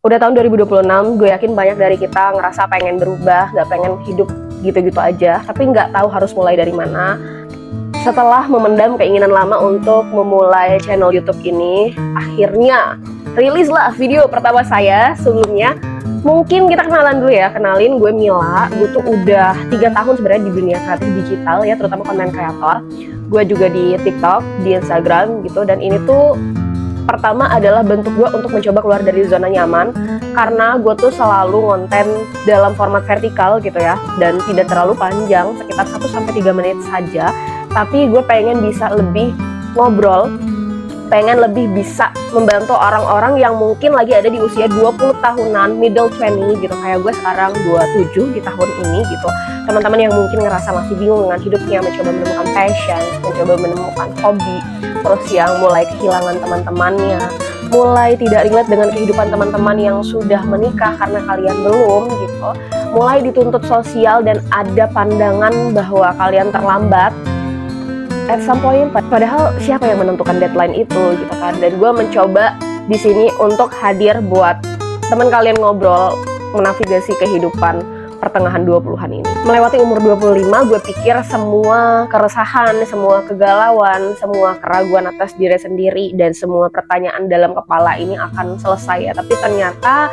Udah tahun 2026, gue yakin banyak dari kita ngerasa pengen berubah, gak pengen hidup gitu-gitu aja, tapi nggak tahu harus mulai dari mana. Setelah memendam keinginan lama untuk memulai channel YouTube ini, akhirnya rilislah video pertama saya. Sebelumnya, mungkin kita kenalan dulu ya. Kenalin, gue Mila. Gue tuh udah 3 tahun sebenarnya di dunia kreatif digital ya, terutama konten kreator. Gue juga di TikTok, di Instagram gitu, dan ini tuh pertama adalah bentuk gue untuk mencoba keluar dari zona nyaman, karena gue tuh selalu konten dalam format vertikal gitu ya, dan tidak terlalu panjang, sekitar 1-3 menit saja. Tapi gue pengen bisa lebih ngobrol, pengen lebih bisa membantu orang-orang yang mungkin lagi ada di usia 20 tahunan, middle 20 gitu, kayak gue sekarang 27 di tahun ini gitu. Teman-teman yang mungkin ngerasa masih bingung dengan hidupnya, mencoba menemukan passion, mencoba menemukan hobi, terus yang mulai kehilangan teman-temannya, mulai tidak relate dengan kehidupan teman-teman yang sudah menikah karena kalian belum gitu, mulai dituntut sosial dan ada pandangan bahwa kalian terlambat at some point, padahal siapa yang menentukan deadline itu gitu kan. Dan gue mencoba di sini untuk hadir buat teman kalian ngobrol, menavigasi kehidupan pertengahan 20-an ini. Melewati umur 25, gue pikir semua keresahan, semua kegalauan, semua keraguan atas diri sendiri, dan semua pertanyaan dalam kepala ini akan selesai ya. Tapi ternyata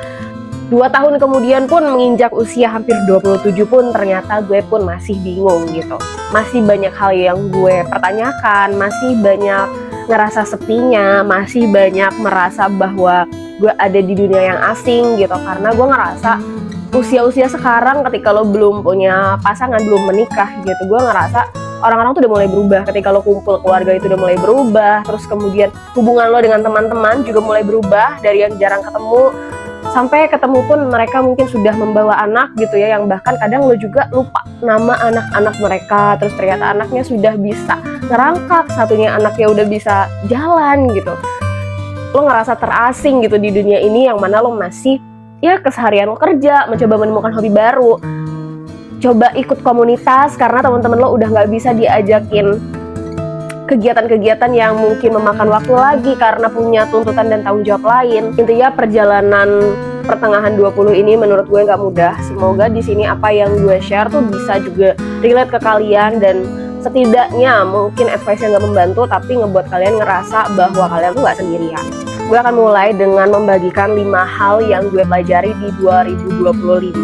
2 tahun kemudian pun, menginjak usia hampir 27 pun, ternyata gue pun masih bingung gitu. Masih banyak hal yang gue pertanyakan, masih banyak ngerasa sepinya, masih banyak merasa bahwa gue ada di dunia yang asing gitu. Karena gue ngerasa usia-usia sekarang, ketika lo belum punya pasangan, belum menikah gitu, gue ngerasa orang-orang tuh udah mulai berubah. Ketika lo kumpul keluarga itu udah mulai berubah, terus kemudian hubungan lo dengan teman-teman juga mulai berubah, dari yang jarang ketemu sampai ketemu pun mereka mungkin sudah membawa anak gitu ya, yang bahkan kadang lo juga lupa nama anak-anak mereka. Terus ternyata anaknya sudah bisa ngerangkak, satunya anaknya udah bisa jalan gitu. Lo ngerasa terasing gitu di dunia ini, yang mana lo masih ya keseharian lo kerja, mencoba menemukan hobi baru, coba ikut komunitas karena teman-teman lo udah nggak bisa diajakin kegiatan-kegiatan yang mungkin memakan waktu lagi karena punya tuntutan dan tanggung jawab lain. Intinya perjalanan pertengahan 20 ini menurut gue nggak mudah. Semoga di sini apa yang gue share tuh bisa juga relate ke kalian, dan setidaknya mungkin advice-nya nggak membantu, tapi ngebuat kalian ngerasa bahwa kalian tuh nggak sendirian. Gue akan mulai dengan membagikan 5 hal yang gue pelajari di 2025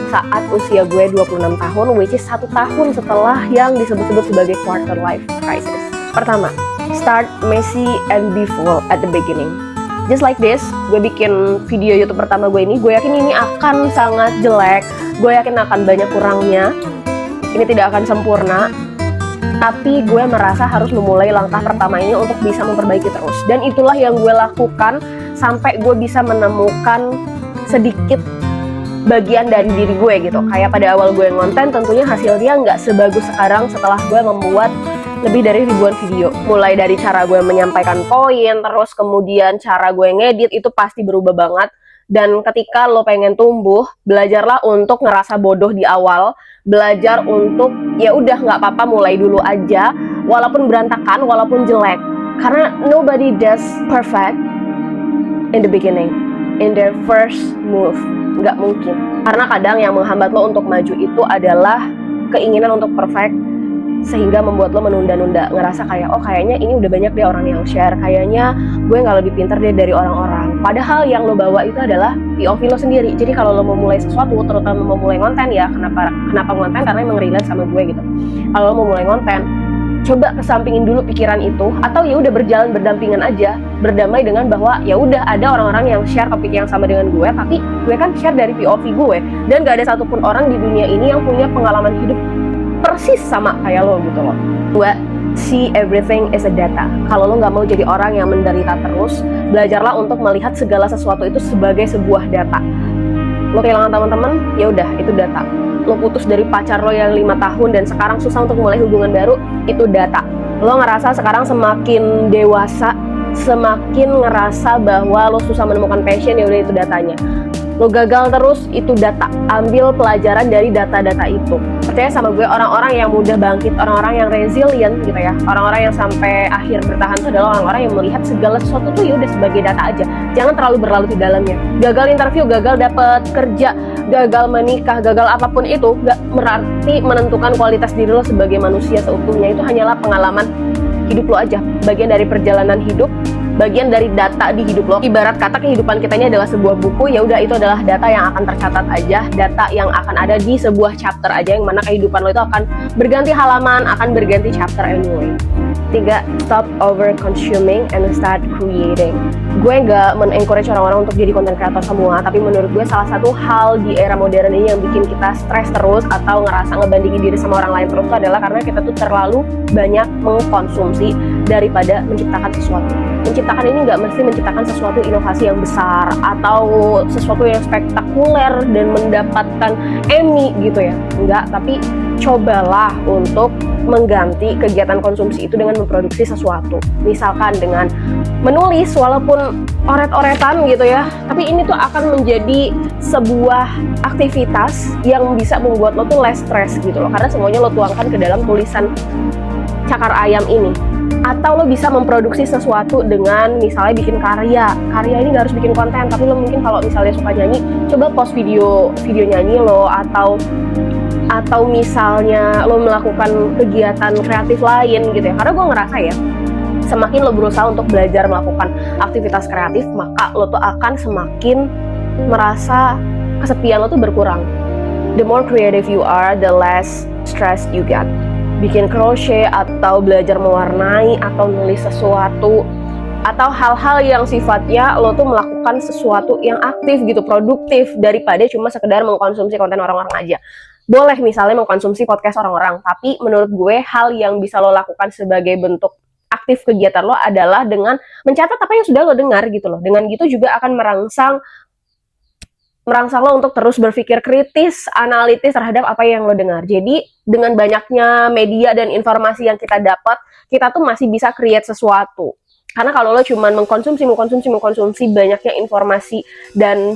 saat usia gue 26 tahun, which is 1 tahun setelah yang disebut-sebut sebagai quarter life crisis. Pertama, start messy and be full at the beginning. Just like this, gue bikin video YouTube pertama gue ini, gue yakin ini akan sangat jelek, gue yakin akan banyak kurangnya, ini tidak akan sempurna, tapi gue merasa harus memulai langkah pertama ini untuk bisa memperbaiki terus. Dan itulah yang gue lakukan sampai gue bisa menemukan sedikit bagian dari diri gue gitu. Kayak pada awal gue ngonten, tentunya hasilnya nggak sebagus sekarang setelah gue membuat lebih dari ribuan video. Mulai dari cara gue menyampaikan poin, terus kemudian cara gue ngedit, itu pasti berubah banget. Dan ketika lo pengen tumbuh, belajarlah untuk ngerasa bodoh di awal, belajar untuk ya udah nggak apa-apa, mulai dulu aja, walaupun berantakan, walaupun jelek. Karena nobody does perfect in the beginning, in their first move. Nggak mungkin. Karena kadang yang menghambat lo untuk maju itu adalah keinginan untuk perfect, sehingga membuat lo menunda-nunda, ngerasa kayak oh kayaknya ini udah banyak deh orang yang share, kayaknya gue nggak lebih pintar deh dari orang-orang. Padahal yang lo bawa itu adalah POV lo sendiri. Jadi kalau lo mau mulai sesuatu, terutama mau mulai konten ya, kenapa konten, karena emang relate sama gue gitu. Kalau lo mau mulai konten, coba kesampingin dulu pikiran itu, atau ya udah berjalan berdampingan aja, berdamai dengan bahwa ya udah ada orang-orang yang share topik yang sama dengan gue, tapi gue kan share dari POV gue, dan gak ada satupun orang di dunia ini yang punya pengalaman hidup persis sama kayak lo gitu loh. 2, see everything as a data. Kalau lo nggak mau jadi orang yang menderita terus, belajarlah untuk melihat segala sesuatu itu sebagai sebuah data. Lo kehilangan teman-teman, ya udah itu data. Lo putus dari pacar lo yang 5 tahun dan sekarang susah untuk mulai hubungan baru, itu data. Lo ngerasa sekarang semakin dewasa, semakin ngerasa bahwa lo susah menemukan passion, ya udah itu datanya. Lo gagal terus, itu data. Ambil pelajaran dari data-data itu. percaya sama gue, orang-orang yang mudah bangkit, orang-orang yang resilient gitu ya, orang-orang yang sampai akhir bertahan itu adalah orang-orang yang melihat segala sesuatu tuh ya udah sebagai data aja, jangan terlalu berlarut di dalamnya. Gagal interview, gagal dapat kerja, gagal menikah, gagal apapun itu gak berarti menentukan kualitas diri lo sebagai manusia seutuhnya. Itu hanyalah pengalaman hidup lo aja, bagian dari perjalanan hidup, bagian dari data di hidup lo. Ibarat kata kehidupan kita ini adalah sebuah buku, ya udah itu adalah data yang akan tercatat aja, data yang akan ada di sebuah chapter aja, yang mana kehidupan lo itu akan berganti halaman, akan berganti chapter anyway. 3. Stop over consuming and start creating. Gue gak men-encourage orang-orang untuk jadi content creator semua, tapi menurut gue salah satu hal di era modern ini yang bikin kita stres terus atau ngerasa ngebandingin diri sama orang lain terus itu adalah karena kita tuh terlalu banyak mengkonsumsi daripada menciptakan sesuatu. Menciptakan ini nggak mesti menciptakan sesuatu inovasi yang besar atau sesuatu yang spektakuler dan mendapatkan Emmy gitu ya, enggak, tapi cobalah untuk mengganti kegiatan konsumsi itu dengan memproduksi sesuatu. Misalkan dengan menulis, walaupun oret-oretan gitu ya, tapi ini tuh akan menjadi sebuah aktivitas yang bisa membuat lo tuh less stress gitu loh, karena semuanya lo tuangkan ke dalam tulisan cakar ayam ini. Atau lo bisa memproduksi sesuatu dengan misalnya bikin karya ini gak harus bikin konten, tapi lo mungkin kalau misalnya suka nyanyi, coba post video nyanyi lo, atau misalnya lo melakukan kegiatan kreatif lain gitu ya. Karena gue ngerasa ya, semakin lo berusaha untuk belajar melakukan aktivitas kreatif, maka lo tuh akan semakin merasa kesepian lo tuh berkurang. The more creative you are, the less stress you get. Bikin crochet atau belajar mewarnai atau nulis sesuatu atau hal-hal yang sifatnya lo tuh melakukan sesuatu yang aktif gitu, produktif, daripada cuma sekedar mengkonsumsi konten orang-orang aja. Boleh misalnya mengkonsumsi podcast orang-orang, tapi menurut gue hal yang bisa lo lakukan sebagai bentuk aktif kegiatan lo adalah dengan mencatat apa yang sudah lo dengar gitu loh. Dengan gitu juga akan merangsang lo untuk terus berpikir kritis, analitis terhadap apa yang lo dengar. Jadi dengan banyaknya media dan informasi yang kita dapat, kita tuh masih bisa create sesuatu. Karena kalau lo cuma mengkonsumsi banyaknya informasi dan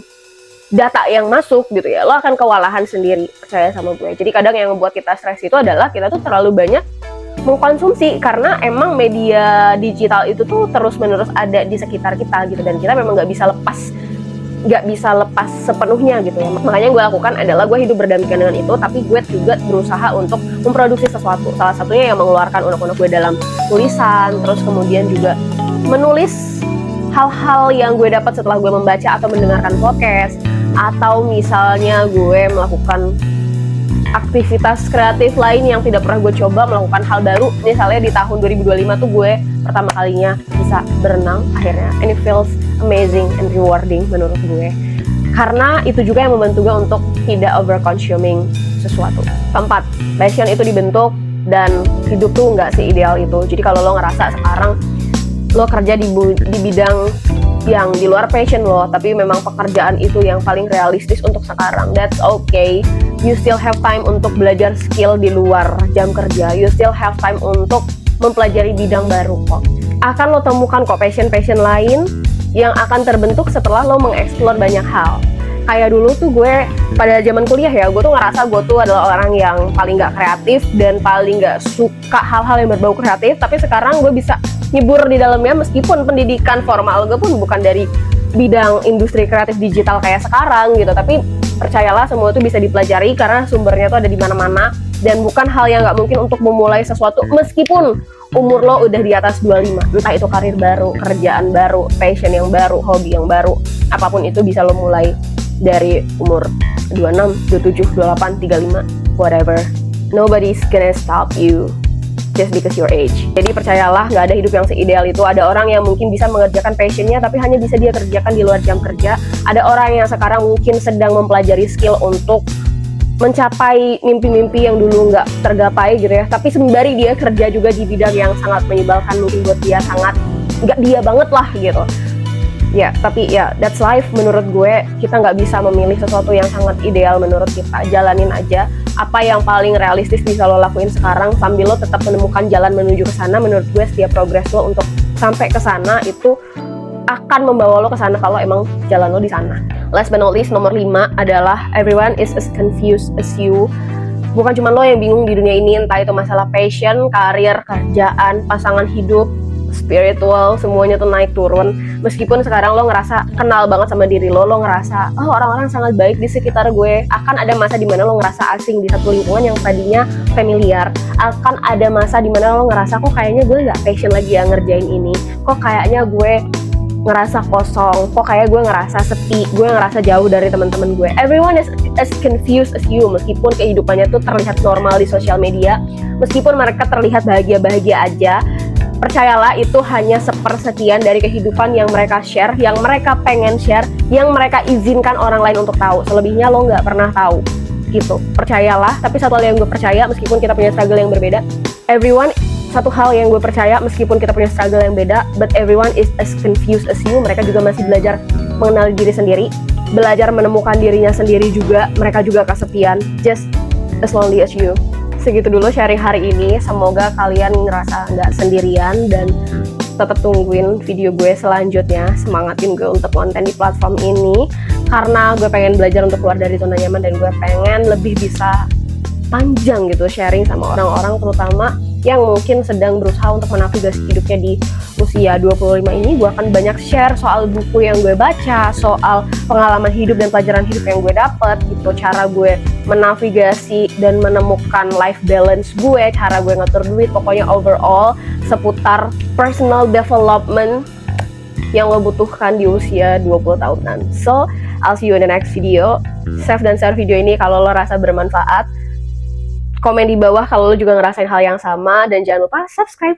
data yang masuk gitu ya, lo akan kewalahan sendiri, percaya sama gue. Jadi kadang yang membuat kita stres itu adalah kita tuh terlalu banyak mengkonsumsi, karena emang media digital itu tuh terus-menerus ada di sekitar kita gitu, dan kita memang nggak bisa lepas sepenuhnya gitu ya. Makanya yang gue lakukan adalah gue hidup berdampingan dengan itu, tapi gue juga berusaha untuk memproduksi sesuatu. Salah satunya yang mengeluarkan unek-unek gue dalam tulisan, terus kemudian juga menulis hal-hal yang gue dapat setelah gue membaca atau mendengarkan podcast, atau misalnya gue melakukan aktivitas kreatif lain yang tidak pernah gue coba, melakukan hal baru. Misalnya di tahun 2025 tuh gue pertama kalinya bisa berenang akhirnya, and it feels amazing and rewarding menurut gue, karena itu juga yang membantu gue untuk tidak over consuming sesuatu. 4, passion itu dibentuk, dan hidup tuh nggak seideal itu. Jadi kalau lo ngerasa sekarang lo kerja di bidang yang di luar passion lo, tapi memang pekerjaan itu yang paling realistis untuk sekarang, that's okay. You still have time untuk belajar skill di luar jam kerja. You still have time untuk mempelajari bidang baru kok. Akan lo temukan kok passion lain yang akan terbentuk setelah lo mengeksplor banyak hal. Kayak dulu tuh gue pada zaman kuliah ya, gue tuh ngerasa gue tuh adalah orang yang paling gak kreatif dan paling gak suka hal-hal yang berbau kreatif. Tapi sekarang gue bisa nyebur di dalamnya, meskipun pendidikan formal gue pun bukan dari bidang industri kreatif digital kayak sekarang gitu. Tapi percayalah, semua itu bisa dipelajari karena sumbernya tuh ada di mana-mana, dan bukan hal yang gak mungkin untuk memulai sesuatu meskipun umur lo udah di atas 25. Entah itu karir baru, kerjaan baru, passion yang baru, hobi yang baru, apapun itu bisa lo mulai dari umur 26, 27, 28, 35, whatever. Nobody's gonna stop you just because your age. Jadi percayalah, nggak ada hidup yang seideal itu. Ada orang yang mungkin bisa mengerjakan passionnya tapi hanya bisa dia kerjakan di luar jam kerja. Ada orang yang sekarang mungkin sedang mempelajari skill untuk mencapai mimpi-mimpi yang dulu nggak tergapai gitu ya, tapi sembari dia kerja juga di bidang yang sangat menyebalkan, mungkin buat dia sangat nggak dia banget lah gitu ya. Tapi ya, that's life. Menurut gue, kita nggak bisa memilih sesuatu yang sangat ideal menurut kita. Jalanin aja apa yang paling realistis bisa lo lakuin sekarang, sambil lo tetap menemukan jalan menuju ke sana. Menurut gue setiap progres lo untuk sampai ke sana itu akan membawa lo ke sana kalau emang jalan lo di sana. Last but not least, nomor 5 adalah everyone is as confused as you. Bukan cuma lo yang bingung di dunia ini, entah itu masalah passion, karir, kerjaan, pasangan hidup, spiritual, semuanya tuh naik turun. Meskipun sekarang lo ngerasa kenal banget sama diri lo ngerasa oh orang-orang sangat baik di sekitar gue, akan ada masa dimana lo ngerasa asing di satu lingkungan yang tadinya familiar. Akan ada masa dimana lo ngerasa kok kayaknya gue gak passion lagi ya ngerjain ini, kok kayaknya gue ngerasa kosong, kok kayak gue ngerasa sepi, gue ngerasa jauh dari teman-teman gue. Everyone is as confused as you, meskipun kehidupannya tuh terlihat normal di sosial media, meskipun mereka terlihat bahagia-bahagia aja. Percayalah, itu hanya sepersekian dari kehidupan yang mereka share, yang mereka pengen share, yang mereka izinkan orang lain untuk tahu. Selebihnya lo nggak pernah tahu, gitu. Percayalah. Tapi satu hal yang gue percaya, meskipun kita punya struggle yang berbeda, satu hal yang gue percaya, meskipun kita punya struggle yang beda, but everyone is as confused as you. Mereka juga masih belajar mengenal diri sendiri, belajar menemukan dirinya sendiri juga. Mereka juga kesepian, just as lonely as you. Segitu dulu sharing hari ini, semoga kalian ngerasa nggak sendirian dan tetap tungguin video gue selanjutnya. Semangatin gue untuk konten di platform ini karena gue pengen belajar untuk keluar dari zona nyaman dan gue pengen lebih bisa panjang gitu sharing sama orang-orang terutama yang mungkin sedang berusaha untuk menavigasi hidupnya di usia 25 ini. Gue akan banyak share soal buku yang gue baca, soal pengalaman hidup dan pelajaran hidup yang gue dapet gitu, cara gue menavigasi dan menemukan life balance gue, cara gue ngatur duit, pokoknya overall seputar personal development yang lo butuhkan di usia 20 tahunan. So, I'll see you in the next video. Save dan share video ini kalau lo rasa bermanfaat. Komen di bawah kalau lo juga ngerasain hal yang sama, dan jangan lupa subscribe.